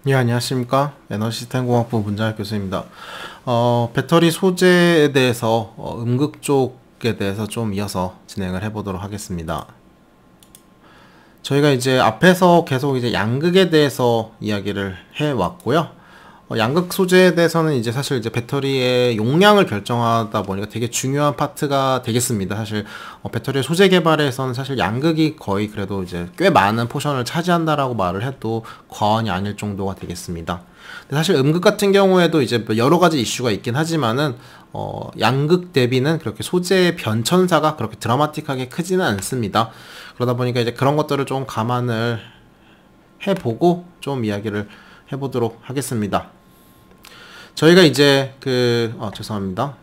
예, 안녕하십니까. 에너시스템공학부 문장혁 교수입니다. 배터리 소재에 대해서 음극 쪽에 대해서 좀 이어서 진행을 해보도록 하겠습니다. 저희가 이제 앞에서 계속 이제 양극에 대해서 이야기를 해왔고요. 양극 소재에 대해서는 이제 사실 이제 배터리의 용량을 결정하다 보니까 되게 중요한 파트가 되겠습니다. 사실 배터리 소재 개발에서는 사실 양극이 거의 그래도 이제 꽤 많은 포션을 차지한다라고 말을 해도 과언이 아닐 정도가 되겠습니다. 근데 사실 음극 같은 경우에도 이제 여러 가지 이슈가 있긴 하지만은 양극 대비는 그렇게 소재의 변천사가 그렇게 드라마틱하게 크지는 않습니다. 그러다 보니까 이제 그런 것들을 좀 감안을 해보고 좀 이야기를 해보도록 하겠습니다. 저희가 이제 죄송합니다.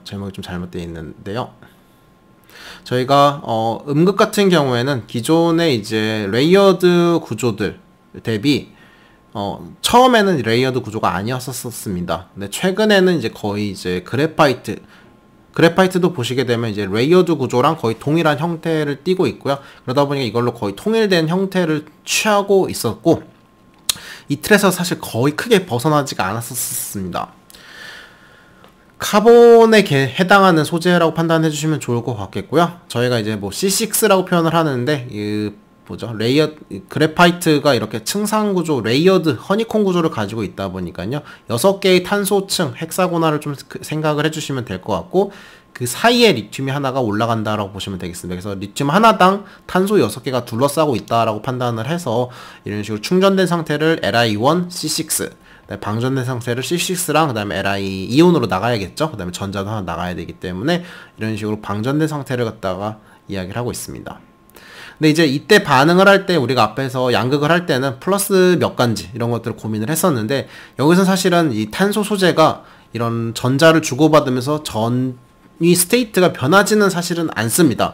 제목이 좀 잘못되어 있는데요. 저희가 음극 같은 경우에는 기존의 이제 레이어드 구조들 대비 처음에는 레이어드 구조가 아니었었습니다. 근데 최근에는 이제 거의 이제 그래파이트도 보시게 되면 이제 레이어드 구조랑 거의 동일한 형태를 띠고 있고요. 그러다 보니까 이걸로 거의 통일된 형태를 취하고 있었고, 이 틀에서 사실 거의 크게 벗어나지가 않았었습니다. 카본에 해당하는 소재라고 판단해 주시면 좋을 것 같겠고요. 저희가 이제 뭐 C6라고 표현을 하는데 그래파이트가 이렇게 층상 구조, 레이어드, 허니콤 구조를 가지고 있다 보니까요. 6개의 탄소층, 헥사고나를 좀 생각을 해주시면 될 것 같고, 그 사이에 리튬이 하나가 올라간다라고 보시면 되겠습니다. 그래서 리튬 하나당 탄소 6개가 둘러싸고 있다라고 판단을 해서 이런 식으로 충전된 상태를 Li1, C6, 방전된 상태를 C6랑 그 다음에 Li 이온으로 나가야겠죠. 그 다음에 전자도 하나 나가야 되기 때문에 이런 식으로 방전된 상태를 갖다가 이야기를 하고 있습니다. 근데 이제 이때 반응을 할 때 우리가 앞에서 양극을 할 때는 플러스 몇 간지 이런 것들을 고민을 했었는데, 여기서 사실은 이 탄소 소재가 이런 전자를 주고받으면서 이 스테이트가 변하지는 사실은 않습니다.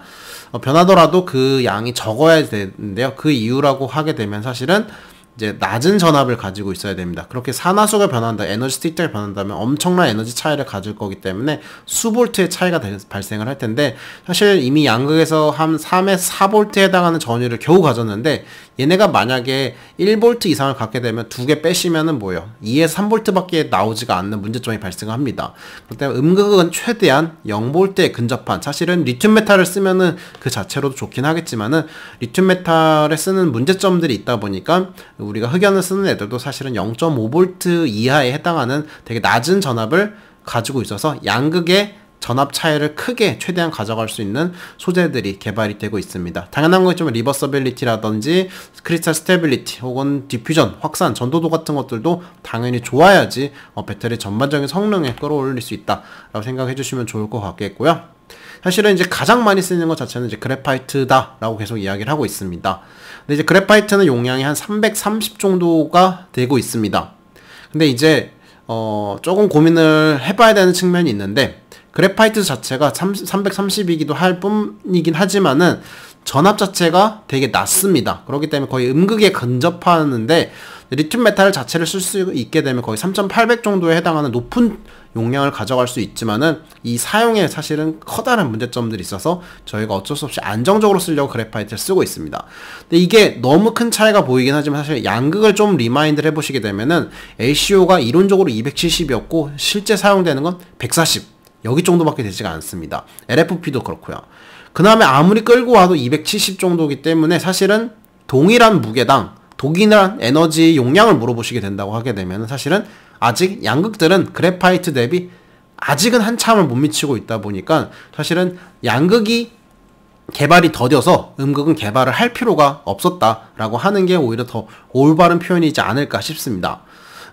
변하더라도 그 양이 적어야 되는데요. 그 이유라고 하게 되면 사실은 이제 낮은 전압을 가지고 있어야 됩니다. 그렇게 산화수가 변한다, 에너지 스테이트가 변한다면 엄청난 에너지 차이를 가질 거기 때문에 수볼트의 차이가 발생을 할 텐데, 사실 이미 양극에서 한 3에서 4볼트에 해당하는 전위를 겨우 가졌는데, 얘네가 만약에 1볼트 이상을 갖게 되면 2개 빼시면은 뭐예요? 2에서 3볼트밖에 나오지가 않는 문제점이 발생합니다. 그렇기 때문에 음극은 최대한 0볼트에 근접한, 사실은 리튬 메탈을 쓰면은 그 자체로도 좋긴 하겠지만은 리튬 메탈에 쓰는 문제점들이 있다 보니까 우리가 흑연을 쓰는 애들도 사실은 0.5V 이하에 해당하는 되게 낮은 전압을 가지고 있어서 양극의 전압 차이를 크게 최대한 가져갈 수 있는 소재들이 개발이 되고 있습니다. 당연한 거겠지만 리버서빌리티라든지 크리스탈 스테빌리티 혹은 디퓨전, 확산, 전도도 같은 것들도 당연히 좋아야지 배터리 전반적인 성능에 끌어올릴 수 있다라고 생각해 주시면 좋을 것 같겠고요. 사실은 이제 가장 많이 쓰이는 것 자체는 이제 그래파이트다라고 계속 이야기를 하고 있습니다. 근데 이제 그래파이트는 용량이 한 330 정도가 되고 있습니다. 근데 이제 조금 고민을 해봐야 되는 측면이 있는데, 그래파이트 자체가 330이기도 할 뿐이긴 하지만은 전압 자체가 되게 낮습니다. 그렇기 때문에 거의 음극에 근접하는데, 리튬 메탈 자체를 쓸 수 있게 되면 거의 3800 정도에 해당하는 높은 용량을 가져갈 수 있지만은 이 사용에 사실은 커다란 문제점들이 있어서 저희가 어쩔 수 없이 안정적으로 쓰려고 그래파이트를 쓰고 있습니다. 근데 이게 너무 큰 차이가 보이긴 하지만 사실 양극을 좀 리마인드를 해보시게 되면은 LCO가 이론적으로 270이었고 실제 사용되는 건 140 여기 정도밖에 되지가 않습니다. LFP도 그렇고요. 그 다음에 아무리 끌고 와도 270 정도이기 때문에 사실은 동일한 무게당 동일한 에너지 용량을 물어보시게 된다고 하게 되면 사실은 아직 양극들은 그래파이트 대비 아직은 한참을 못 미치고 있다 보니까 사실은 양극이 개발이 더뎌서 음극은 개발을 할 필요가 없었다라고 하는 게 오히려 더 올바른 표현이지 않을까 싶습니다.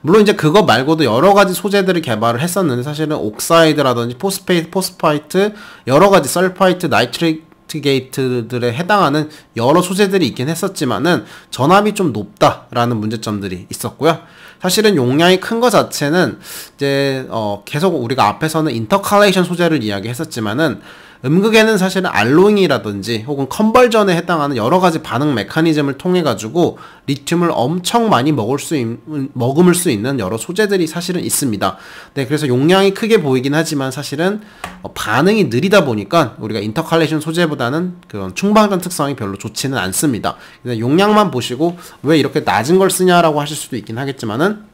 물론 이제 그거 말고도 여러 가지 소재들을 개발을 했었는데, 사실은 옥사이드라든지 포스파이트, 여러 가지 설파이트, 나이트레이트 게이트들에 해당하는 여러 소재들이 있긴 했었지만은 전압이 좀 높다라는 문제점들이 있었고요. 사실은 용량이 큰 거 자체는 이제 계속 우리가 앞에서는 인터칼레이션 소재를 이야기했었지만은 음극에는 사실은 알로잉이라든지 혹은 컨버전에 해당하는 여러 가지 반응 메커니즘을 통해 가지고 리튬을 엄청 많이 머금을 수 있는 여러 소재들이 사실은 있습니다. 네, 그래서 용량이 크게 보이긴 하지만 사실은 반응이 느리다 보니까 우리가 인터칼레이션 소재보다는 그런 충방전 특성이 별로 좋지는 않습니다. 그냥 용량만 보시고 왜 이렇게 낮은 걸 쓰냐라고 하실 수도 있긴 하겠지만은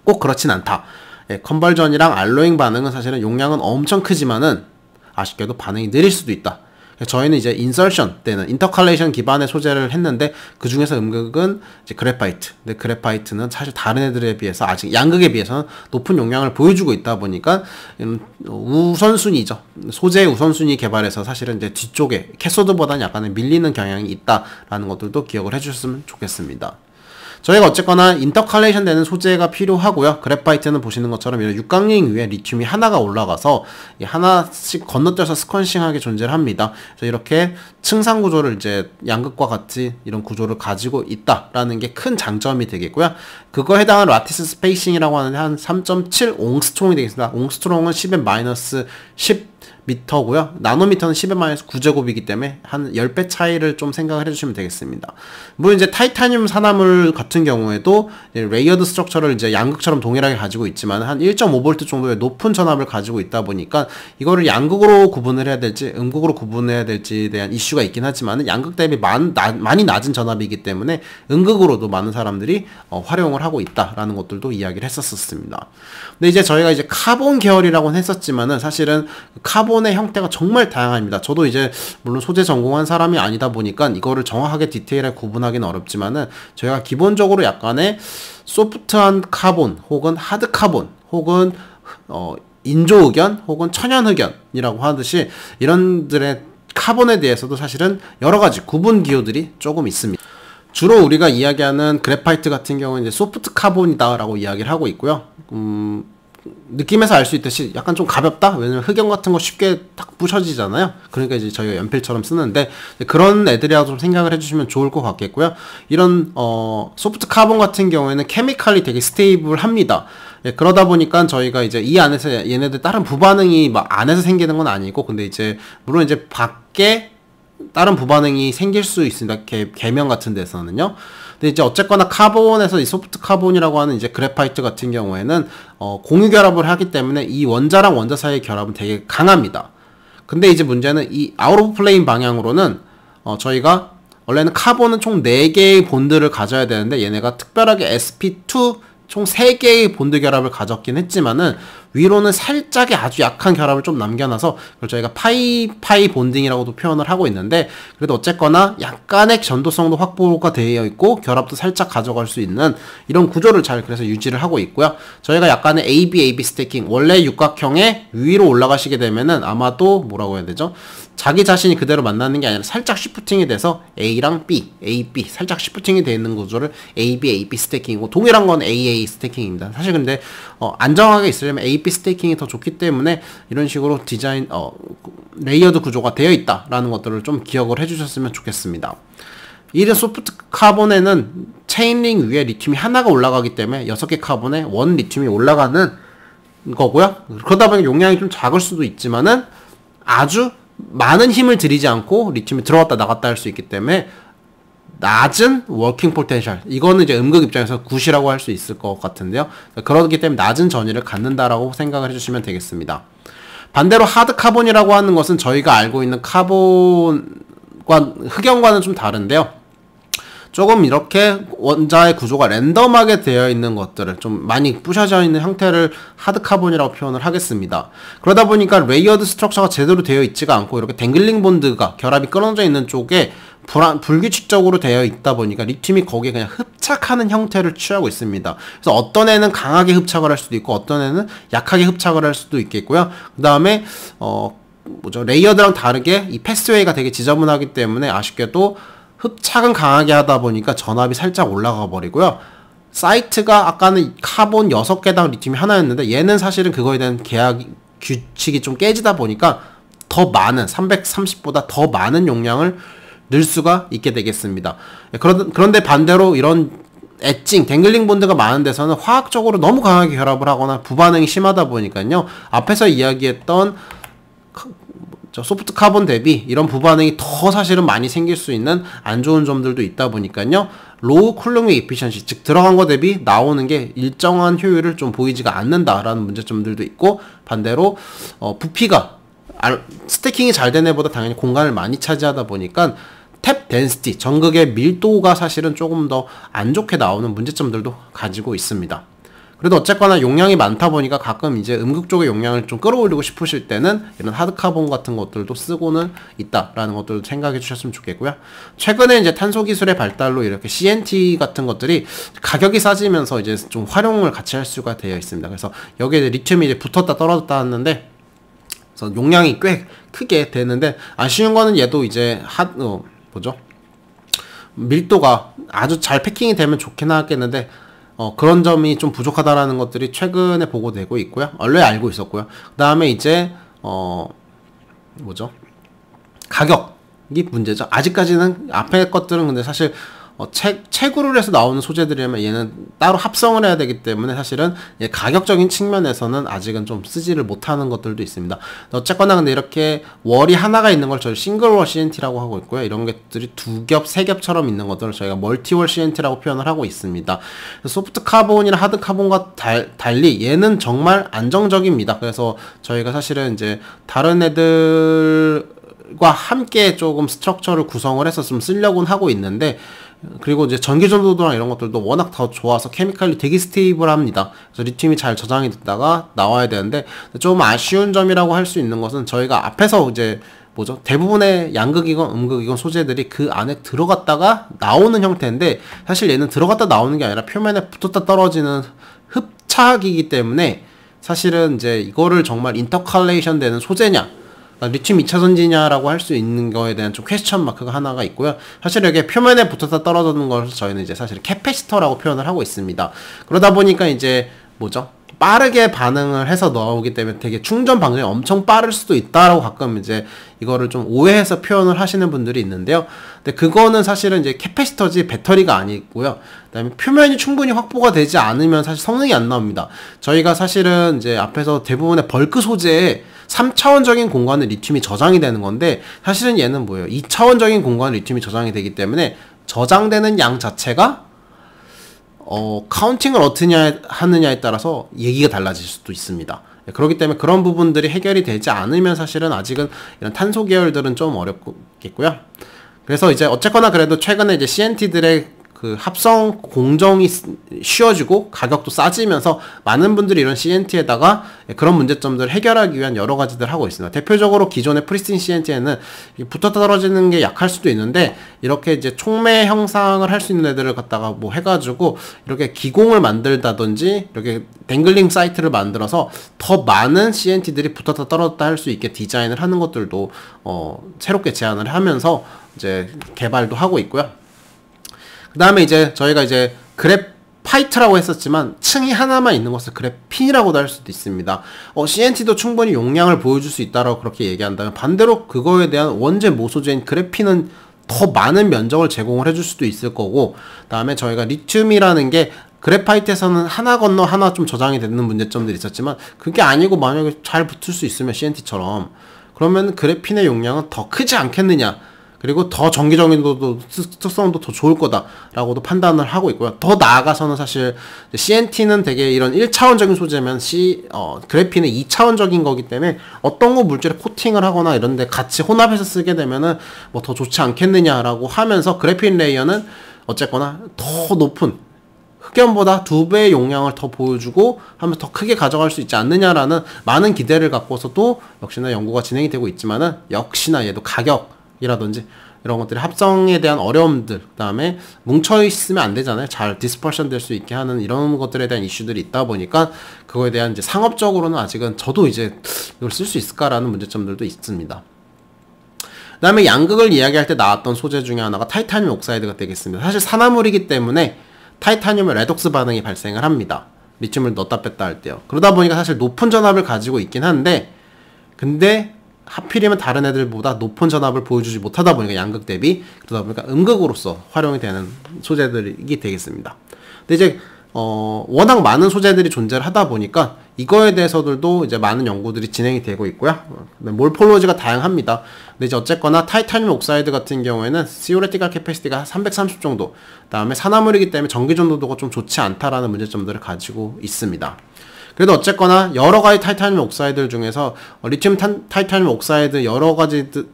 꼭 그렇진 않다. 예, 컨버전이랑 알로잉 반응은 사실은 용량은 엄청 크지만은 아쉽게도 반응이 느릴 수도 있다. 저희는 이제 인설션 때는 인터칼레이션 기반의 소재를 했는데 그 중에서 음극은 이제 그래파이트. 근데 그래파이트는 사실 다른 애들에 비해서 아직 양극에 비해서는 높은 용량을 보여주고 있다 보니까 우선순위죠. 소재의 우선순위 개발에서 사실은 이제 뒤쪽에 캐소드보다는 약간은 밀리는 경향이 있다라는 것들도 기억을 해주셨으면 좋겠습니다. 저희가 어쨌거나 인터칼레이션 되는 소재가 필요하고요. 그래파이트는 보시는 것처럼 이런 육각링 위에 리튬이 하나가 올라가서 하나씩 건너뛰어서 스퀀싱하게 존재를 합니다. 그래서 이렇게 층상 구조를 이제 양극과 같이 이런 구조를 가지고 있다라는 게 큰 장점이 되겠고요. 그거에 해당하는 라티스 스페이싱이라고 하는데 한 3.7 옹스트롱이 되겠습니다. 옹스트롱은 10-10 미터고요. 나노미터는 10-9제곱이기 때문에 한 10배 차이를 좀 생각을 해주시면 되겠습니다. 물론 이제 타이타늄 산화물 같은 경우에도 레이어드 스트럭처를 이제 양극처럼 동일하게 가지고 있지만 한 1.5V 정도의 높은 전압을 가지고 있다 보니까 이거를 양극으로 구분을 해야 될지 음극으로 구분해야 될지에 대한 이슈가 있긴 하지만 양극 대비 많이 낮은 전압이기 때문에 음극으로도 많은 사람들이 활용을 하고 있다라는 것들도 이야기를 했었습니다. 근데 이제 저희가 이제 카본 계열이라고는 했었지만은 사실은 카본의 형태가 정말 다양합니다. 저도 이제 물론 소재 전공한 사람이 아니다 보니까 이거를 정확하게 디테일하게 구분하기는 어렵지만은 저희가 기본적으로 약간의 소프트한 카본 혹은 하드 카본 혹은 인조흑연 혹은 천연흑연이라고 하듯이 이런들의 카본에 대해서도 사실은 여러 가지 구분 기호들이 조금 있습니다. 주로 우리가 이야기하는 그래파이트 같은 경우는 이제 소프트 카본이다라고 이야기를 하고 있고요. 느낌에서 알 수 있듯이 약간 좀 가볍다? 왜냐면 흑연 같은 거 쉽게 딱 부셔지잖아요. 그러니까 이제 저희가 연필처럼 쓰는데 그런 애들이라고 좀 생각을 해주시면 좋을 것 같겠고요. 이런 소프트 카본 같은 경우에는 케미칼이 되게 스테이블합니다. 예, 그러다 보니까 저희가 이제 이 안에서 얘네들 다른 부반응이 막 안에서 생기는 건 아니고 근데 이제 물론 이제 밖에 다른 부반응이 생길 수 있습니다. 계면 같은 데서는요. 근데 이제 어쨌거나 카본에서 이 소프트 카본이라고 하는 이제 그래파이트 같은 경우에는 공유 결합을 하기 때문에 이 원자랑 원자 사이의 결합은 되게 강합니다. 근데 이제 문제는 이 아웃 오브 플레인 방향으로는 저희가 원래는 카본은 총 4개의 본드를 가져야 되는데 얘네가 특별하게 sp2 총 3개의 본드 결합을 가졌긴 했지만은 위로는 살짝의 아주 약한 결합을 좀 남겨놔서 그걸 저희가 파이 본딩이라고도 표현을 하고 있는데 그래도 어쨌거나 약간의 전도성도 확보가 되어 있고 결합도 살짝 가져갈 수 있는 이런 구조를 잘 그래서 유지를 하고 있고요. 저희가 약간의 AB 스태킹 원래 육각형의 위로 올라가시게 되면은 아마도 뭐라고 해야 되죠? 자기 자신이 그대로 만나는 게 아니라 살짝 시프팅이 돼서 A랑 B, A, B 살짝 시프팅이 되어 있는 구조를 AB 스태킹이고 동일한 건 AA 스태킹입니다. 사실 근데 안정하게 있으려면 AB 스태킹이 더 좋기 때문에 이런 식으로 디자인 레이어드 구조가 되어 있다라는 것들을 좀 기억을 해주셨으면 좋겠습니다. 이런 소프트 카본에는 체인링 위에 리튬이 하나가 올라가기 때문에 6개 카본에 원 리튬이 올라가는 거고요. 그러다 보니 용량이 좀 작을 수도 있지만은 아주 많은 힘을 들이지 않고 리튬이 들어갔다 나갔다 할 수 있기 때문에 낮은 워킹 포텐셜 이거는 이제 음극 입장에서 굿이라고 할 수 있을 것 같은데요. 그렇기 때문에 낮은 전위를 갖는다라고 생각을 해주시면 되겠습니다. 반대로 하드 카본이라고 하는 것은 저희가 알고 있는 카본과 흑연과는 좀 다른데요. 조금 이렇게 원자의 구조가 랜덤하게 되어 있는 것들을 좀 많이 부셔져 있는 형태를 하드 카본이라고 표현을 하겠습니다. 그러다 보니까 레이어드 스트럭처가 제대로 되어 있지가 않고 이렇게 댕글링 본드가 결합이 끊어져 있는 쪽에 불규칙적으로 되어 있다 보니까 리튬이 거기에 그냥 흡착하는 형태를 취하고 있습니다. 그래서 어떤 애는 강하게 흡착을 할 수도 있고 어떤 애는 약하게 흡착을 할 수도 있겠고요. 그 다음에 레이어드랑 다르게 이 패스웨이가 되게 지저분하기 때문에 아쉽게도 흡착은 강하게 하다 보니까 전압이 살짝 올라가 버리고요. 사이트가 아까는 카본 6개당 리튬이 하나였는데 얘는 사실은 그거에 대한 계약 규칙이 좀 깨지다 보니까 더 많은 330보다 더 많은 용량을 넣을 수가 있게 되겠습니다. 그런데 반대로 이런 엣징, 댕글링 본드가 많은 데서는 화학적으로 너무 강하게 결합을 하거나 부반응이 심하다 보니까요. 앞에서 이야기했던 저 소프트 카본 대비 이런 부반응이 더 사실은 많이 생길 수 있는 안 좋은 점들도 있다 보니까요. 로우 쿨링 에피션시, 즉 들어간 거 대비 나오는 게 일정한 효율을 좀 보이지가 않는다라는 문제점들도 있고, 반대로 부피가 스태킹이 잘 된 애보다 당연히 공간을 많이 차지하다 보니까 탭 덴시티, 전극의 밀도가 사실은 조금 더 안 좋게 나오는 문제점들도 가지고 있습니다. 그래도 어쨌거나 용량이 많다 보니까 가끔 이제 음극 쪽의 용량을 좀 끌어올리고 싶으실 때는 이런 하드카본 같은 것들도 쓰고는 있다라는 것들도 생각해 주셨으면 좋겠고요. 최근에 이제 탄소 기술의 발달로 이렇게 CNT 같은 것들이 가격이 싸지면서 이제 좀 활용을 같이 할 수가 되어 있습니다. 그래서 여기에 리튬이 이제 붙었다 떨어졌다 하는데, 그래서 용량이 꽤 크게 되는데, 아쉬운 거는 얘도 이제 밀도가 아주 잘 패킹이 되면 좋긴 하겠는데, 그런 점이 좀 부족하다라는 것들이 최근에 보고되고 있고요. 원래 알고 있었고요. 그 다음에 이제, 가격이 문제죠. 아직까지는 앞에 것들은 근데 사실, 채구를 해서 나오는 소재들이라면 얘는 따로 합성을 해야 되기 때문에 사실은 가격적인 측면에서는 아직은 좀 쓰지를 못하는 것들도 있습니다. 어쨌거나 근데 이렇게 월이 하나가 있는 걸 저희 싱글월 CNT라고 하고 있고요. 이런 것들이 두 겹, 세 겹처럼 있는 것들을 저희가 멀티월 CNT라고 표현을 하고 있습니다. 소프트 카본이나 하드 카본과 달리 얘는 정말 안정적입니다. 그래서 저희가 사실은 이제 다른 애들과 함께 조금 스트럭처를 구성을 해서 좀 쓰려고는 하고 있는데, 그리고 이제 전기 전도도랑 이런 것들도 워낙 더 좋아서 케미칼이 되게 스테이블합니다. 그래서 리튬이 잘 저장이 됐다가 나와야 되는데, 좀 아쉬운 점이라고 할 수 있는 것은 저희가 앞에서 이제 대부분의 양극이건 음극이건 소재들이 그 안에 들어갔다가 나오는 형태인데, 사실 얘는 들어갔다 나오는 게 아니라 표면에 붙었다 떨어지는 흡착이기 때문에 사실은 이제 이거를 정말 인터칼레이션 되는 소재냐, 리튬 2차 전지냐라고 할 수 있는 거에 대한 좀 퀘스천 마크가 하나가 있고요. 사실 이게 표면에 붙어서 떨어지는 것을 저희는 이제 사실 캐패시터라고 표현을 하고 있습니다. 그러다 보니까 이제 빠르게 반응을 해서 나오기 때문에 되게 충전 방정이 엄청 빠를 수도 있다라고 가끔 이제 이거를 좀 오해해서 표현을 하시는 분들이 있는데요. 근데 그거는 사실은 이제 캐패시터지 배터리가 아니고요. 그다음에 표면이 충분히 확보가 되지 않으면 사실 성능이 안 나옵니다. 저희가 사실은 이제 앞에서 대부분의 벌크 소재에 3차원적인 공간에 리튬이 저장이 되는 건데, 사실은 얘는 2차원적인 공간에 리튬이 저장이 되기 때문에 저장되는 양 자체가 카운팅을 어떻게 하느냐에 따라서 얘기가 달라질 수도 있습니다. 그렇기 때문에 그런 부분들이 해결이 되지 않으면 사실은 아직은 이런 탄소 계열들은 좀 어렵겠고요. 그래서 이제 어쨌거나 그래도 최근에 이제 CNT들의 그 합성 공정이 쉬워지고 가격도 싸지면서 많은 분들이 이런 CNT에다가 그런 문제점들을 해결하기 위한 여러 가지들 하고 있습니다. 대표적으로 기존의 프리스틴 CNT에는 붙었다 떨어지는 게 약할 수도 있는데, 이렇게 이제 촉매 형상을 할 수 있는 애들을 갖다가 해가지고 이렇게 기공을 만들다든지 이렇게 댕글링 사이트를 만들어서 더 많은 CNT들이 붙었다 떨어졌다 할 수 있게 디자인을 하는 것들도 새롭게 제안을 하면서 이제 개발도 하고 있고요. 그 다음에 이제 저희가 이제 그래파이트라고 했었지만 층이 하나만 있는 것을 그래핀이라고도 할 수도 있습니다. CNT도 충분히 용량을 보여줄 수 있다라고 그렇게 얘기한다면, 반대로 그거에 대한 원재 모소재인 그래핀은 더 많은 면적을 제공을 해줄 수도 있을 거고, 그 다음에 저희가 리튬이라는 게 그래파이트에서는 하나 건너 하나 좀 저장이 되는 문제점들이 있었지만, 그게 아니고 만약에 잘 붙을 수 있으면 CNT처럼, 그러면 그래핀의 용량은 더 크지 않겠느냐, 그리고 더 전기적인 특성도 더 좋을 거다라고도 판단을 하고 있고요. 더 나아가서는 사실 CNT는 되게 이런 1차원적인 소재면 그래핀은 2차원적인 거기 때문에 어떤 거 물질에 코팅을 하거나 이런 데 같이 혼합해서 쓰게 되면은 더 좋지 않겠느냐라고 하면서, 그래핀 레이어는 어쨌거나 더 높은 흑연보다 2배의 용량을 더 보여주고 하면서 더 크게 가져갈 수 있지 않느냐라는 많은 기대를 갖고서도 역시나 연구가 진행이 되고 있지만은, 역시나 얘도 가격이라든지 이런 것들이 합성에 대한 어려움들, 그 다음에 뭉쳐있으면 안 되잖아요. 잘 디스퍼션 될 수 있게 하는 이런 것들에 대한 이슈들이 있다 보니까 그거에 대한 이제 상업적으로는 아직은 저도 이제 이걸 쓸 수 있을까라는 문제점들도 있습니다. 그 다음에 양극을 이야기할 때 나왔던 소재 중에 하나가 타이타늄 옥사이드가 되겠습니다. 사실 산화물이기 때문에 타이타늄의 레독스 반응이 발생을 합니다. 리튬을 넣었다 뺐다 할 때요. 그러다 보니까 사실 높은 전압을 가지고 있긴 한데, 근데 하필이면 다른 애들보다 높은 전압을 보여주지 못하다 보니까 양극 대비, 그러다 보니까 음극으로서 활용이 되는 소재들이 되겠습니다. 근데 이제 워낙 많은 소재들이 존재를 하다 보니까 이거에 대해서들도 이제 많은 연구들이 진행이 되고 있고요. 몰폴로지가 다양합니다. 근데 이제 어쨌거나 타이타늄 옥사이드 같은 경우에는 theoretical capacity가 330 정도, 그다음에 산화물이기 때문에 전기 전도도가 좀 좋지 않다라는 문제점들을 가지고 있습니다. 그래도 어쨌거나 여러 가지 타이타늄 옥사이드 중에서 리튬 타이타늄 옥사이드 여러 가지들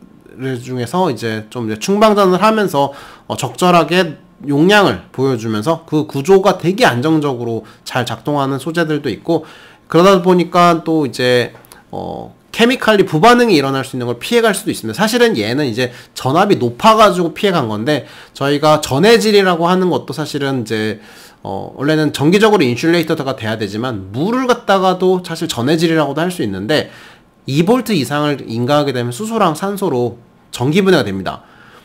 중에서 이제 좀 이제 충방전을 하면서 적절하게 용량을 보여주면서 그 구조가 되게 안정적으로 잘 작동하는 소재들도 있고, 그러다 보니까 또 이제 케미칼리 부반응이 일어날 수 있는 걸 피해갈 수도 있습니다. 사실은 얘는 이제 전압이 높아가지고 피해간 건데, 저희가 전해질이라고 하는 것도 사실은 이제 원래는 정기적으로 인슐레이터가 돼야 되지만 물을 갖다가도 사실 전해질이라고도 할 수 있는데 2V 이상을 인가하게 되면 수소랑 산소로 전기 분해가 됩니다.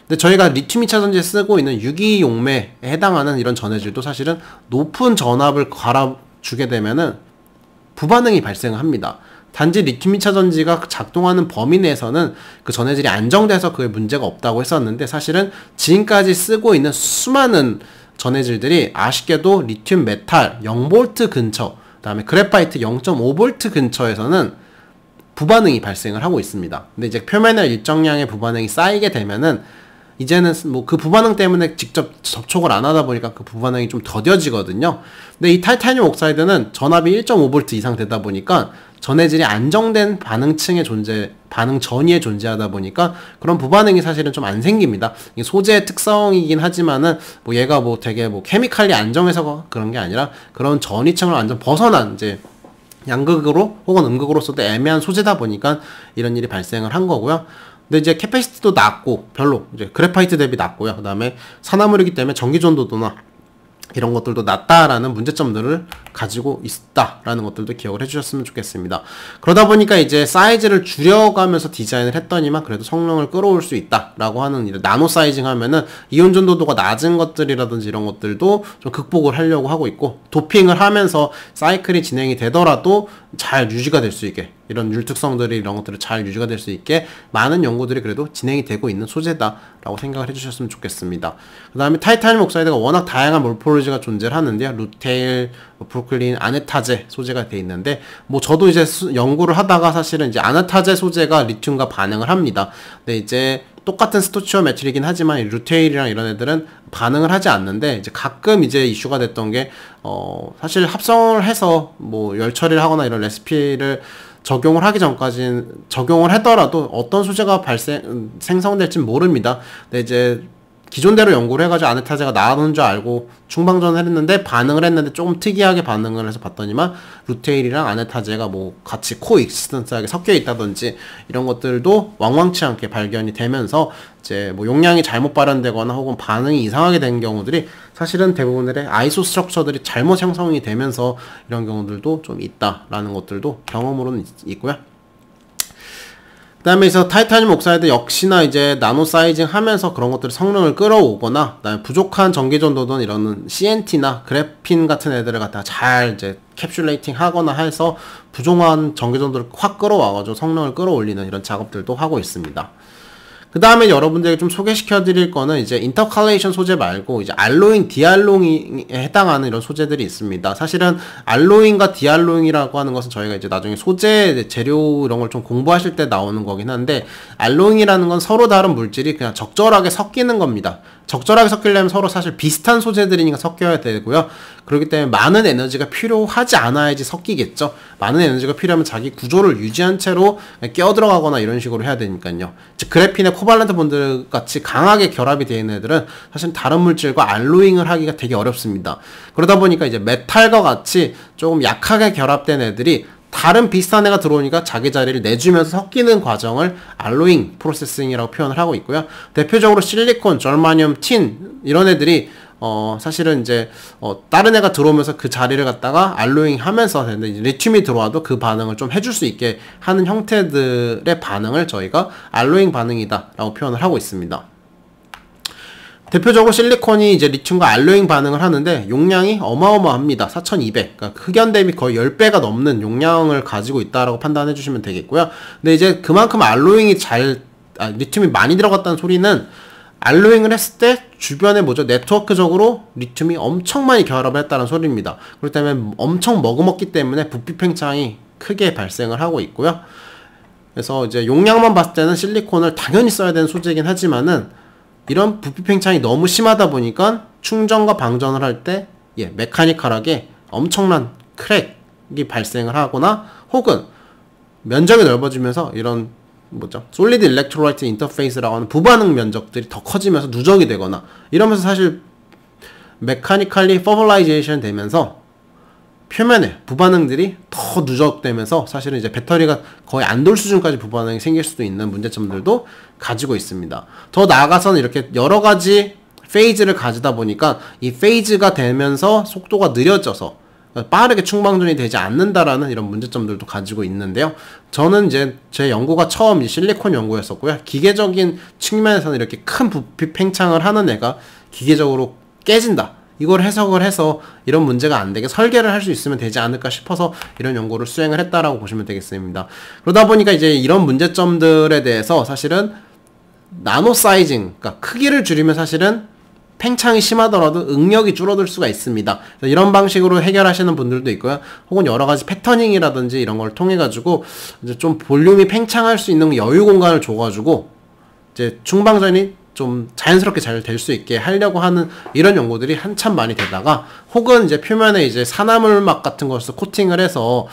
근데 저희가 리튬 2차 전지에 쓰고 있는 유기용매에 해당하는 이런 전해질도 사실은 높은 전압을 갈아주게 되면은 부반응이 발생합니다. 단지 리튬 2차 전지가 작동하는 범위 내에서는 그 전해질이 안정돼서 그에 문제가 없다고 했었는데, 사실은 지금까지 쓰고 있는 수많은 전해질들이 아쉽게도 리튬 메탈 0V 근처, 그 다음에 그래파이트 0.5V 근처에서는 부반응이 발생을 하고 있습니다. 근데 이제 표면에 일정량의 부반응이 쌓이게 되면은 이제는 뭐 그 부반응 때문에 직접 접촉을 안 하다 보니까 그 부반응이 좀 더뎌지거든요. 근데 이 타이타늄 옥사이드는 전압이 1.5V 이상 되다 보니까 전해질이 안정된 반응층의 반응 전위에 존재하다 보니까 그런 부반응이 사실은 좀 안 생깁니다. 이게 소재의 특성이긴 하지만은 뭐 얘가 뭐 되게 뭐 케미칼리 안정해서 그런 게 아니라 그런 전위층을 완전 벗어난 이제 양극으로 혹은 음극으로서도 애매한 소재다 보니까 이런 일이 발생을 한 거고요. 근데 이제 캐패시티도 낮고 별로 이제 그래파이트 대비 낮고요. 그 다음에 산화물이기 때문에 전기 전도도나 이런 것들도 낮다라는 문제점들을 가지고 있다라는 것들도 기억을 해주셨으면 좋겠습니다. 그러다 보니까 이제 사이즈를 줄여가면서 디자인을 했더니만 그래도 성능을 끌어올 수 있다라고 하는 이런 나노 사이징 하면은 이온 전도도가 낮은 것들이라든지 이런 것들도 좀 극복을 하려고 하고 있고, 도핑을 하면서 사이클이 진행이 되더라도 잘 유지가 될 수 있게, 이런 율특성들이 이런 것들을 잘 유지가 될 수 있게 많은 연구들이 그래도 진행이 되고 있는 소재다라고 생각을 해주셨으면 좋겠습니다. 그 다음에 타이타늄 옥사이드가 워낙 다양한 몰폴로지가 존재를 하는데요. 루테일, 브루클린, 아네타제 소재가 돼 있는데, 뭐 저도 이제 연구를 하다가 사실은 이제 아네타제 소재가 리튬과 반응을 합니다. 근데 이제 똑같은 스토치오메트리긴 하지만 루테일이랑 이런 애들은 반응을 하지 않는데, 이제 가끔 이제 이슈가 됐던 게 사실 합성을 해서 뭐 열 처리를 하거나 이런 레시피를 적용을 하기 전까지는 적용을 하더라도 어떤 소재가 생성될진 모릅니다. 근데 이제 기존대로 연구를 해가지고 아네타제가 나오는 줄 알고 충방전을 했는데 반응을 했는데 조금 특이하게 반응을 해서 봤더니만 루테일이랑 아네타제가 뭐 같이 코익시스턴스하게 섞여 있다든지 이런 것들도 왕왕치 않게 발견이 되면서 이제 뭐 용량이 잘못 발현되거나 혹은 반응이 이상하게 된 경우들이 사실은 대부분의 아이소 스트럭처들이 잘못 형성이 되면서 이런 경우들도 좀 있다라는 것들도 경험으로는 있고요. 그 다음에 이제 타이타늄 옥사이드 역시나 이제 나노 사이징 하면서 그런 것들을 성능을 끌어오거나, 그다음에 부족한 전기 전도든 이런 CNT나 그래핀 같은 애들을 갖다가 잘 이제 캡슐레이팅 하거나 해서 부족한 전기 전도를 확 끌어와가지고 성능을 끌어올리는 이런 작업들도 하고 있습니다. 그 다음에 여러분들에게 좀 소개시켜 드릴 거는 이제 인터칼레이션 소재 말고 이제 알로잉, 디알로잉에 해당하는 이런 소재들이 있습니다. 사실은 알로잉과 디알로잉이라고 하는 것은 저희가 이제 나중에 소재, 재료 이런 걸 좀 공부하실 때 나오는 거긴 한데, 알로잉이라는 건 서로 다른 물질이 그냥 적절하게 섞이는 겁니다. 적절하게 섞이려면 서로 사실 비슷한 소재들이니까 섞여야 되고요. 그렇기 때문에 많은 에너지가 필요하지 않아야지 섞이겠죠. 많은 에너지가 필요하면 자기 구조를 유지한 채로 끼어들어가거나 이런 식으로 해야 되니까요. 즉 그래핀의 코발런트 본드 같이 강하게 결합이 되어 있는 애들은 사실 다른 물질과 알로잉을 하기가 되게 어렵습니다. 그러다 보니까 이제 메탈과 같이 조금 약하게 결합된 애들이 다른 비슷한 애가 들어오니까 자기 자리를 내주면서 섞이는 과정을 알로잉 프로세싱이라고 표현을 하고 있고요. 대표적으로 실리콘, 절마늄, 틴 이런 애들이 사실은 이제 다른 애가 들어오면서 그 자리를 갖다가 알로잉 하면서 리튬이 들어와도 그 반응을 좀 해줄 수 있게 하는 형태들의 반응을 저희가 알로잉 반응이다 라고 표현을 하고 있습니다. 대표적으로 실리콘이 이제 리튬과 알로잉 반응을 하는데 용량이 어마어마합니다. 4200. 그러니까 흑연 대비 거의 10배가 넘는 용량을 가지고 있다라고 판단해 주시면 되겠고요. 근데 이제 그만큼 알로잉이 리튬이 많이 들어갔다는 소리는 알로잉을 했을 때 주변에 뭐죠? 네트워크적으로 리튬이 엄청 많이 결합을 했다는 소리입니다. 그렇기 때문에 엄청 머금었기 때문에 부피 팽창이 크게 발생을 하고 있고요. 그래서 이제 용량만 봤을 때는 실리콘을 당연히 써야 되는 소재이긴 하지만은 이런 부피 팽창이 너무 심하다 보니까 충전과 방전을 할 때 메카니컬하게 엄청난 크랙이 발생을 하거나 혹은 면적이 넓어지면서 이런 뭐죠? 솔리드 일렉트로라이트 인터페이스라고 하는 부반응 면적들이 더 커지면서 누적이 되거나 이러면서 사실 메카니컬리 퍼블라이제이션 되면서 표면에 부반응들이 더 누적되면서 사실은 이제 배터리가 거의 안 돌 수준까지 부반응이 생길 수도 있는 문제점들도 가지고 있습니다. 더 나아가서는 이렇게 여러 가지 페이즈를 가지다 보니까 이 페이즈가 되면서 속도가 느려져서 빠르게 충방전이 되지 않는다라는 이런 문제점들도 가지고 있는데요. 저는 이제 제 연구가 처음 실리콘 연구였었고요. 기계적인 측면에서는 이렇게 큰 부피 팽창을 하는 애가 기계적으로 깨진다. 이걸 해석을 해서 이런 문제가 안 되게 설계를 할 수 있으면 되지 않을까 싶어서 이런 연구를 수행을 했다라고 보시면 되겠습니다. 그러다 보니까 이제 이런 문제점들에 대해서 사실은 나노 사이징, 그러니까 크기를 줄이면 사실은 팽창이 심하더라도 응력이 줄어들 수가 있습니다. 이런 방식으로 해결하시는 분들도 있고요. 혹은 여러 가지 패터닝이라든지 이런 걸 통해 가지고 이제 좀 볼륨이 팽창할 수 있는 여유 공간을 줘 가지고 이제 충방전이 좀 자연스럽게 잘 될 수 있게 하려고 하는 이런 연구들이 한참 많이 되다가 혹은 이제 표면에 이제 산화물막 같은 것을 코팅을 해서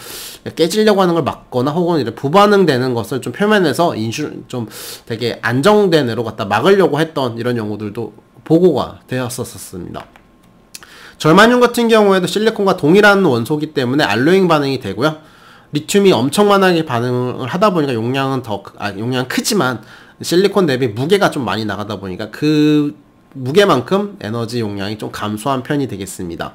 깨지려고 하는 걸 막거나 혹은 이제 부반응되는 것을 좀 표면에서 좀 되게 안정된 애로 갖다 막으려고 했던 이런 연구들도 보고가 되었었습니다. 절마늄 같은 경우에도 실리콘과 동일한 원소이기 때문에 알로잉 반응이 되고요. 리튬이 엄청나게 반응을 하다 보니까 용량은 용량은 크지만 실리콘 대비 무게가 좀 많이 나가다 보니까 그 무게만큼 에너지 용량이 좀 감소한 편이 되겠습니다.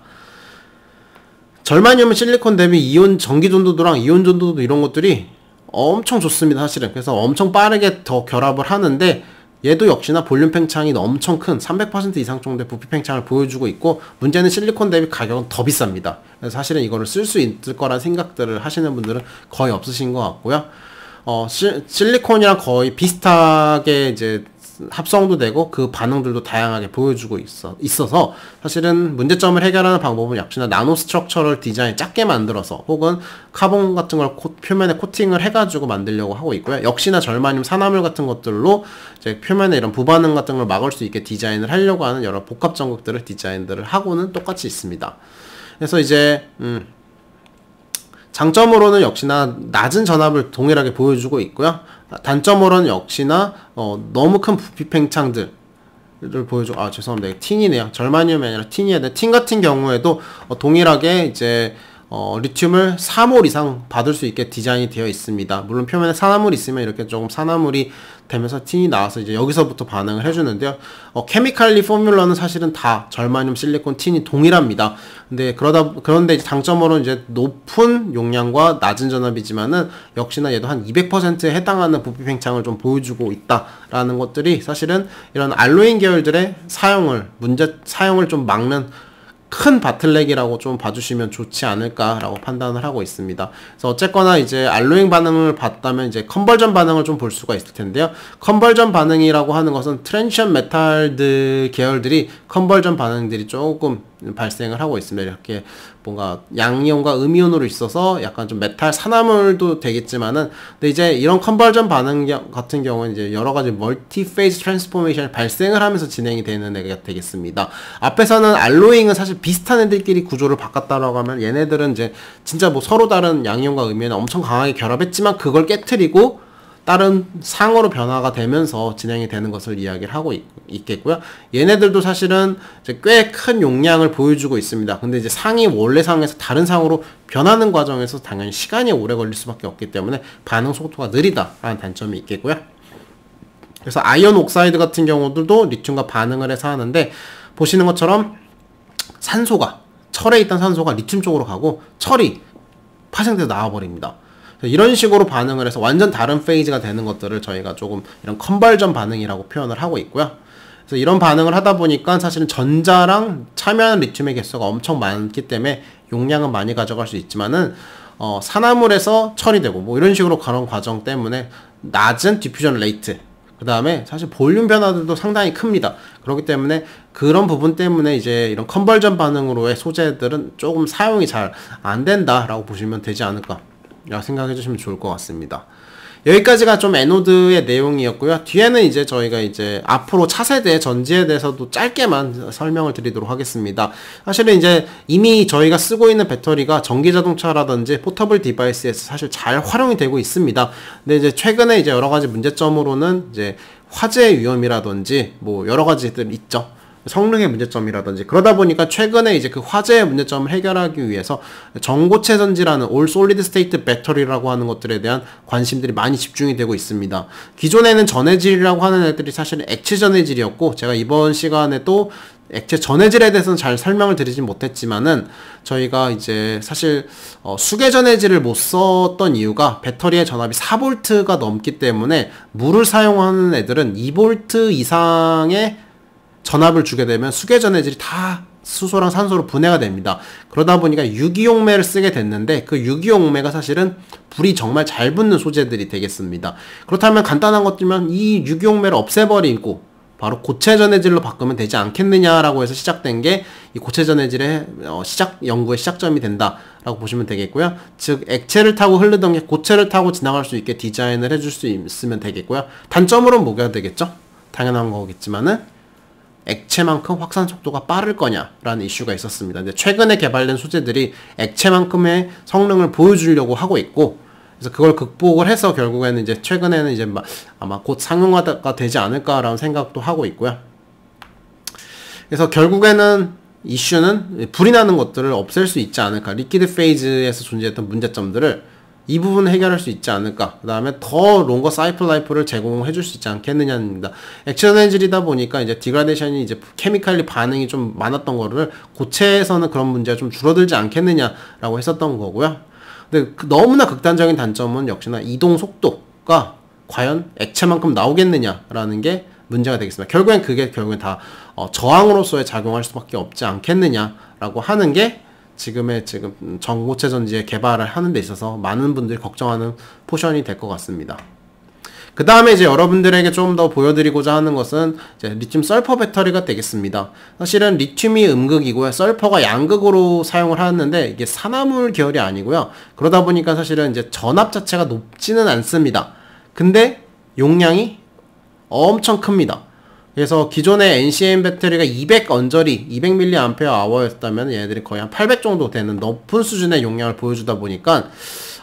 절마늄은 실리콘 대비 이온 전기 전도도랑 이온 전도도 이런 것들이 엄청 좋습니다. 사실은. 그래서 엄청 빠르게 더 결합을 하는데 얘도 역시나 볼륨 팽창이 엄청 큰 300% 이상 정도의 부피 팽창을 보여주고 있고 문제는 실리콘 대비 가격은 더 비쌉니다. 그래서 사실은 이거를 쓸 수 있을 거란 생각들을 하시는 분들은 거의 없으신 것 같고요. 실리콘이랑 거의 비슷하게 이제 합성도 되고 그 반응들도 다양하게 보여주고 있어서 사실은 문제점을 해결하는 방법은 역시나 나노 스트럭처를 디자인 작게 만들어서 혹은 카본 같은 걸 표면에 코팅을 해가지고 만들려고 하고 있고요. 역시나 절마늄 산화물 같은 것들로 이제 표면에 이런 부반응 같은 걸 막을 수 있게 디자인을 하려고 하는 여러 복합 전극들을 디자인들을 하고는 똑같이 있습니다. 그래서 이제 장점으로는 역시나 낮은 전압을 동일하게 보여주고 있고요. 단점으로는 역시나 너무 큰 부피 팽창들을 보여주고 죄송합니다. 틴이네요. 절마늄이 아니라 틴이어야 돼. 틴 같은 경우에도 동일하게 이제 리튬을 4몰 이상 받을 수 있게 디자인이 되어 있습니다. 물론 표면에 산화물이 있으면 이렇게 조금 산화물이 되면서 틴이 나와서 이제 여기서부터 반응을 해주는데요. 케미칼리 포뮬러는 사실은 다 절마늄, 실리콘, 틴이 동일합니다. 그런데 이제 장점으로는 이제 높은 용량과 낮은 전압이지만은 역시나 얘도 한 200%에 해당하는 부피 팽창을 좀 보여주고 있다라는 것들이 사실은 이런 알로잉 계열들의 사용을 좀 막는 큰 바틀렉이라고 좀 봐주시면 좋지 않을까라고 판단을 하고 있습니다. 그래서 어쨌거나 이제 알로잉 반응을 봤다면 이제 컨버전 반응을 좀 볼 수가 있을 텐데요. 컨버전 반응이라고 하는 것은 트랜지션 메탈들 계열들이 컨버전 반응들이 조금 발생을 하고 있습니다. 이렇게 뭔가 양이온과 음이온으로 있어서 약간 좀 메탈 산화물도 되겠지만은 근데 이제 이런 컨버전 반응 같은 경우는 이제 여러 가지 멀티 페이즈 트랜스포메이션이 발생을 하면서 진행이 되는 애가 되겠습니다. 앞에서는 알로잉은 사실 비슷한 애들끼리 구조를 바꿨다라고 하면 얘네들은 이제 진짜 뭐 서로 다른 양이온과 음이온이 엄청 강하게 결합했지만 그걸 깨트리고 다른 상으로 변화가 되면서 진행이 되는 것을 이야기를 하고 있겠고요. 얘네들도 사실은 이제 꽤 큰 용량을 보여주고 있습니다. 근데 이제 상이 원래 상에서 다른 상으로 변하는 과정에서 당연히 시간이 오래 걸릴 수밖에 없기 때문에 반응 속도가 느리다라는 단점이 있겠고요. 그래서 아이언 옥사이드 같은 경우들도 리튬과 반응을 해서 하는데 보시는 것처럼 철에 있던 산소가 리튬 쪽으로 가고 철이 파생돼서 나와버립니다. 이런 식으로 반응을 해서 완전 다른 페이즈가 되는 것들을 저희가 조금 이런 컨버전 반응이라고 표현을 하고 있고요. 그래서 이런 반응을 하다 보니까 사실은 전자랑 참여하는 리튬의 개수가 엄청 많기 때문에 용량은 많이 가져갈 수 있지만은 산화물에서 처리되고 뭐 이런 식으로 가는 과정 때문에 낮은 디퓨전 레이트 그 다음에 사실 볼륨 변화들도 상당히 큽니다. 그렇기 때문에 그런 부분 때문에 이제 이런 컨버전 반응으로의 소재들은 조금 사용이 잘 안 된다라고 보시면 되지 않을까 생각해 주시면 좋을 것 같습니다. 여기까지가 좀 에노드의 내용이었고요. 뒤에는 이제 저희가 이제 앞으로 차세대 전지에 대해서도 짧게만 설명을 드리도록 하겠습니다. 사실은 이제 이미 저희가 쓰고 있는 배터리가 전기자동차라든지 포터블 디바이스에서 사실 잘 활용이 되고 있습니다. 근데 이제 최근에 이제 여러 가지 문제점으로는 이제 화재 위험이라든지 뭐 여러 가지들 있죠. 성능의 문제점이라든지 그러다 보니까 최근에 이제 그 화재의 문제점을 해결하기 위해서 전고체 전지라는 올 솔리드 스테이트 배터리라고 하는 것들에 대한 관심들이 많이 집중이 되고 있습니다. 기존에는 전해질이라고 하는 애들이 사실 액체 전해질이었고 제가 이번 시간에 또 액체 전해질에 대해서는 잘 설명을 드리진 못했지만은 저희가 이제 사실 수계 전해질을 못 썼던 이유가 배터리의 전압이 4V가 넘기 때문에 물을 사용하는 애들은 2V 이상의 전압을 주게 되면 수계 전해질이 다 수소랑 산소로 분해가 됩니다. 그러다 보니까 유기용매를 쓰게 됐는데 그 유기용매가 사실은 불이 정말 잘 붙는 소재들이 되겠습니다. 그렇다면 간단한 것들면 이 유기용매를 없애버리고 바로 고체 전해질로 바꾸면 되지 않겠느냐라고 해서 시작된 게 이 고체 전해질의 연구의 시작점이 된다라고 보시면 되겠고요. 즉 액체를 타고 흐르던 게 고체를 타고 지나갈 수 있게 디자인을 해줄 수 있으면 되겠고요. 단점으로는 뭐가 되겠죠? 당연한 거겠지만은 액체만큼 확산 속도가 빠를 거냐라는 이슈가 있었습니다. 근데 최근에 개발된 소재들이 액체만큼의 성능을 보여주려고 하고 있고, 그래서 그걸 극복을 해서 결국에는 이제 최근에는 이제 아마 곧 상용화가 되지 않을까라는 생각도 하고 있고요. 그래서 결국에는 이슈는 불이 나는 것들을 없앨 수 있지 않을까, 리퀴드 페이즈에서 존재했던 문제점들을 이 부분을 해결할 수 있지 않을까. 그 다음에 더 롱거 사이클 라이프를 제공해 줄 수 있지 않겠느냐입니다. 액체 전해질이다 보니까 이제 디그라데이션이 이제 케미칼리 반응이 좀 많았던 거를 고체에서는 그런 문제가 좀 줄어들지 않겠느냐라고 했었던 거고요. 근데 너무나 극단적인 단점은 역시나 이동 속도가 과연 액체만큼 나오겠느냐라는 게 문제가 되겠습니다. 결국엔 다 저항으로서의 작용할 수밖에 없지 않겠느냐라고 하는 게 지금 전고체 전지의 개발을 하는 데 있어서 많은 분들이 걱정하는 포션이 될 것 같습니다. 그 다음에 이제 여러분들에게 좀 더 보여드리고자 하는 것은 이제 리튬 설퍼 배터리가 되겠습니다. 사실은 리튬이 음극이고요. 설퍼가 양극으로 사용을 하는데 이게 산화물 계열이 아니고요. 그러다 보니까 사실은 이제 전압 자체가 높지는 않습니다. 근데 용량이 엄청 큽니다. 그래서 기존의 NCM 배터리가 200 언저리, 200mAh였다면 얘네들이 거의 한 800 정도 되는 높은 수준의 용량을 보여주다 보니까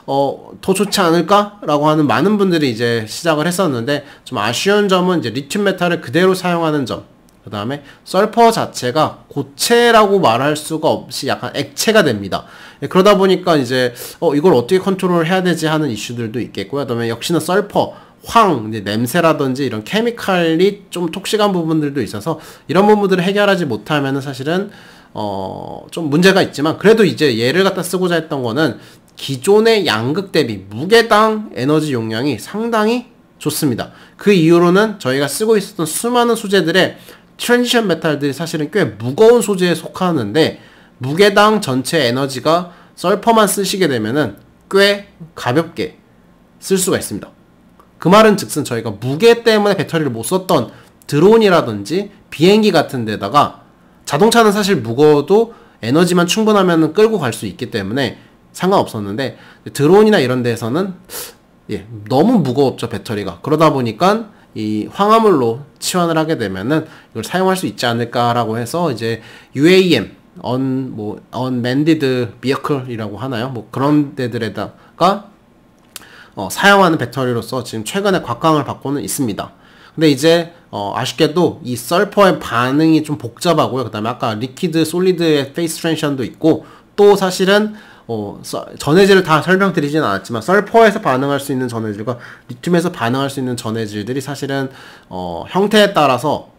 더 좋지 않을까라고 하는 많은 분들이 이제 시작을 했었는데, 좀 아쉬운 점은 이제 리튬 메탈을 그대로 사용하는 점, 그 다음에 설퍼 자체가 고체라고 말할 수가 없이 약간 액체가 됩니다. 그러다 보니까 이제 이걸 어떻게 컨트롤 해야 되지 하는 이슈들도 있겠고요. 그 다음에 역시나 설퍼 이제 냄새라든지 이런 케미칼이 좀 톡식한 부분들도 있어서 이런 부분들을 해결하지 못하면은 사실은 좀 문제가 있지만, 그래도 이제 얘를 갖다 쓰고자 했던 거는 기존의 양극 대비 무게당 에너지 용량이 상당히 좋습니다. 그 이후로는 저희가 쓰고 있었던 수많은 소재들의 트랜지션 메탈들이 사실은 꽤 무거운 소재에 속하는데, 무게당 전체 에너지가 설퍼만 쓰시게 되면은 꽤 가볍게 쓸 수가 있습니다. 그 말은 즉슨 저희가 무게 때문에 배터리를 못 썼던 드론이라든지 비행기 같은 데다가, 자동차는 사실 무거워도 에너지만 충분하면 끌고 갈 수 있기 때문에 상관없었는데, 드론이나 이런 데에서는 너무 무거웠죠, 배터리가. 그러다 보니까 이 황화물로 치환을 하게 되면은 이걸 사용할 수 있지 않을까라고 해서 이제 UAM, Unmanned Vehicle이라고 하나요? 뭐 그런 데들에다가 사용하는 배터리로서 지금 최근에 곽광을 받고는 있습니다. 근데 이제 아쉽게도 이 설퍼의 반응이 좀 복잡하고요. 그 다음에 아까 리퀴드 솔리드의 페이스 트랜지션도 있고, 또 사실은 전해질을 다 설명드리진 않았지만 설퍼에서 반응할 수 있는 전해질과 리튬에서 반응할 수 있는 전해질들이 사실은 형태에 따라서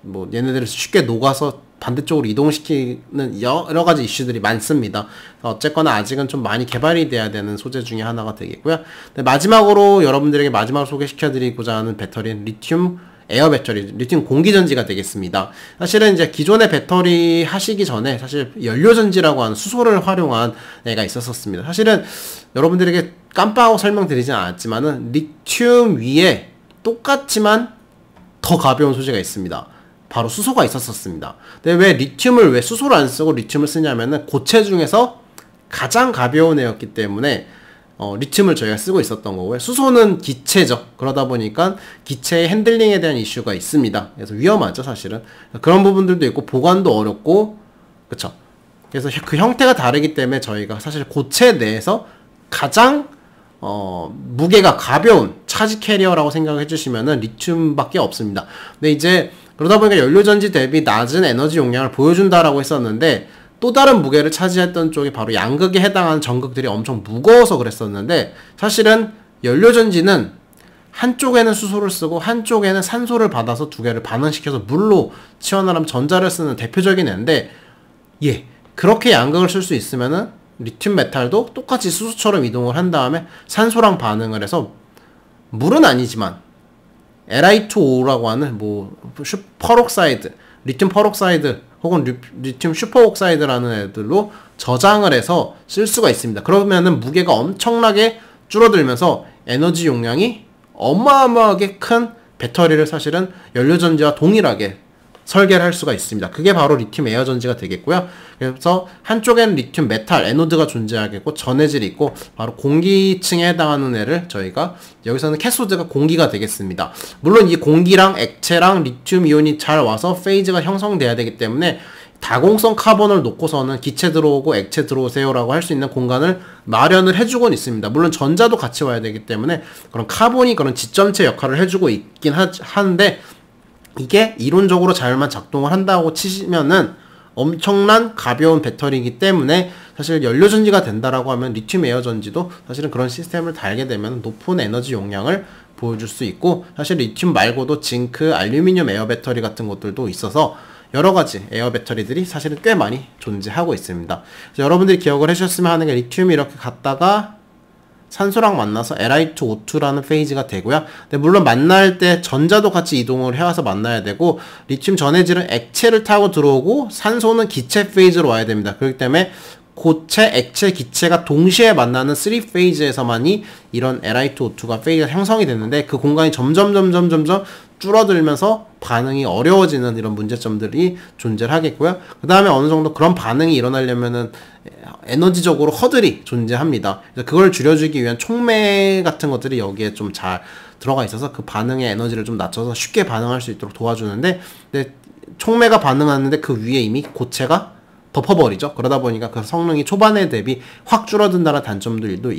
뭐 얘네들을 쉽게 녹아서 반대쪽으로 이동시키는 여러 가지 이슈들이 많습니다. 어쨌거나 아직은 좀 많이 개발이 돼야 되는 소재 중에 하나가 되겠고요. 마지막으로 여러분들에게 마지막으로 소개시켜드리고자 하는 배터리는 리튬 에어 배터리, 리튬 공기전지가 되겠습니다. 사실은 이제 기존의 배터리 하시기 전에 사실 연료전지라고 하는 수소를 활용한 애가 있었습니다. 사실은 여러분들에게 깜빡하고 설명드리진 않았지만은 리튬 위에 똑같지만 더 가벼운 소재가 있습니다. 바로 수소가 있었습니다. 근데 왜 수소를 안 쓰고 리튬을 쓰냐면은 고체 중에서 가장 가벼운 애였기 때문에 리튬을 저희가 쓰고 있었던 거고요. 수소는 기체죠. 그러다 보니까 기체의 핸들링에 대한 이슈가 있습니다. 그래서 위험하죠, 사실은. 그런 부분들도 있고 보관도 어렵고, 그쵸. 그래서 그 형태가 다르기 때문에 저희가 사실 고체 내에서 가장 무게가 가벼운 차지 캐리어라고 생각해 주시면은 리튬밖에 없습니다. 근데 이제 그러다 보니까 연료전지 대비 낮은 에너지 용량을 보여준다라고 했었는데, 또 다른 무게를 차지했던 쪽이 바로 양극에 해당하는 전극들이 엄청 무거워서 그랬었는데, 사실은 연료전지는 한쪽에는 수소를 쓰고 한쪽에는 산소를 받아서 두 개를 반응시켜서 물로 치환하면 전자를 쓰는 대표적인 애인데, 그렇게 양극을 쓸 수 있으면은 리튬 메탈도 똑같이 수소처럼 이동을 한 다음에 산소랑 반응을 해서 물은 아니지만 Li2O라고 하는 퍼록사이드, 리튬 퍼록사이드 혹은 리튬 슈퍼옥사이드라는 애들로 저장을 해서 쓸 수가 있습니다. 그러면은 무게가 엄청나게 줄어들면서 에너지 용량이 어마어마하게 큰 배터리를 사실은 연료전지와 동일하게 설계를 할 수가 있습니다. 그게 바로 리튬 에어전지가 되겠고요. 그래서 한쪽에는 리튬 메탈 에노드가 존재하겠고 전해질이 있고 바로 공기층에 해당하는 애를 저희가 여기서는 캐소드가 공기가 되겠습니다. 물론 이 공기랑 액체랑 리튬 이온이 잘 와서 페이즈가 형성돼야 되기 때문에 다공성 카본을 놓고서는 기체 들어오고 액체 들어오세요 라고 할 수 있는 공간을 마련을 해주곤 있습니다. 물론 전자도 같이 와야 되기 때문에 그런 카본이 그런 지점체 역할을 해주고 있긴 하는데, 이게 이론적으로 잘만 작동을 한다고 치시면은 엄청난 가벼운 배터리이기 때문에 사실 연료전지가 된다라고 하면 리튬 에어전지도 사실은 그런 시스템을 달게 되면 높은 에너지 용량을 보여줄 수 있고, 사실 리튬 말고도 징크, 알루미늄 에어 배터리 같은 것들도 있어서 여러가지 에어 배터리들이 사실은 꽤 많이 존재하고 있습니다. 그래서 여러분들이 기억을 해주셨으면 하는 게 리튬이 이렇게 갔다가 산소랑 만나서 Li2O2라는 페이지가 되고요. 근데 물론 만날 때 전자도 같이 이동을 해와서 만나야 되고, 리튬 전해질은 액체를 타고 들어오고 산소는 기체 페이지로 와야 됩니다. 그렇기 때문에 고체, 액체, 기체가 동시에 만나는 3페이지에서만이 이런 Li2O2가 페이지가 형성이 되는데, 그 공간이 점점 줄어들면서 반응이 어려워지는 이런 문제점들이 존재를 하겠고요. 그 다음에 어느 정도 그런 반응이 일어나려면은 에너지적으로 허들이 존재합니다. 그래서 그걸 줄여주기 위한 촉매 같은 것들이 여기에 좀 잘 들어가 있어서 그 반응의 에너지를 좀 낮춰서 쉽게 반응할 수 있도록 도와주는데, 근데 촉매가 반응하는데 그 위에 이미 고체가 덮어버리죠. 그러다 보니까 그 성능이 초반에 대비 확 줄어든다는 단점들도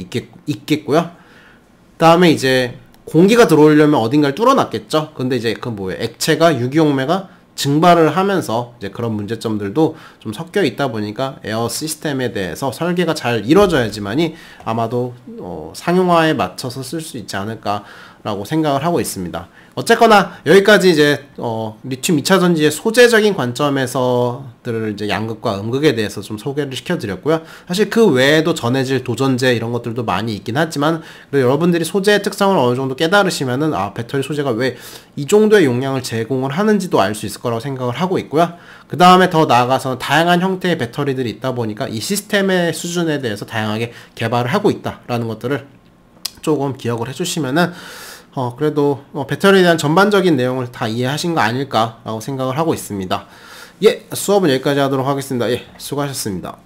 있겠고요. 그 다음에 이제 공기가 들어오려면 어딘가를 뚫어놨겠죠. 근데 이제 액체가 유기용매가 증발을 하면서 이제 그런 문제점들도 좀 섞여 있다 보니까 에어 시스템에 대해서 설계가 잘 이루어져야지만이 아마도 상용화에 맞춰서 쓸 수 있지 않을까라고 생각을 하고 있습니다. 어쨌거나 여기까지 이제 리튬 2차 전지의 소재적인 관점에서들을 이제 양극과 음극에 대해서 좀 소개를 시켜드렸고요. 사실 그 외에도 전해질, 도전제 이런 것들도 많이 있긴 하지만, 그래도 여러분들이 소재의 특성을 어느 정도 깨달으시면은 배터리 소재가 왜 이 정도의 용량을 제공을 하는지도 알 수 있을 거라고 생각을 하고 있고요. 그 다음에 더 나아가서 다양한 형태의 배터리들이 있다 보니까 이 시스템의 수준에 대해서 다양하게 개발을 하고 있다라는 것들을 조금 기억을 해주시면은 그래도 배터리에 대한 전반적인 내용을 다 이해하신 거 아닐까라고 생각을 하고 있습니다. 수업은 여기까지 하도록 하겠습니다. 수고하셨습니다.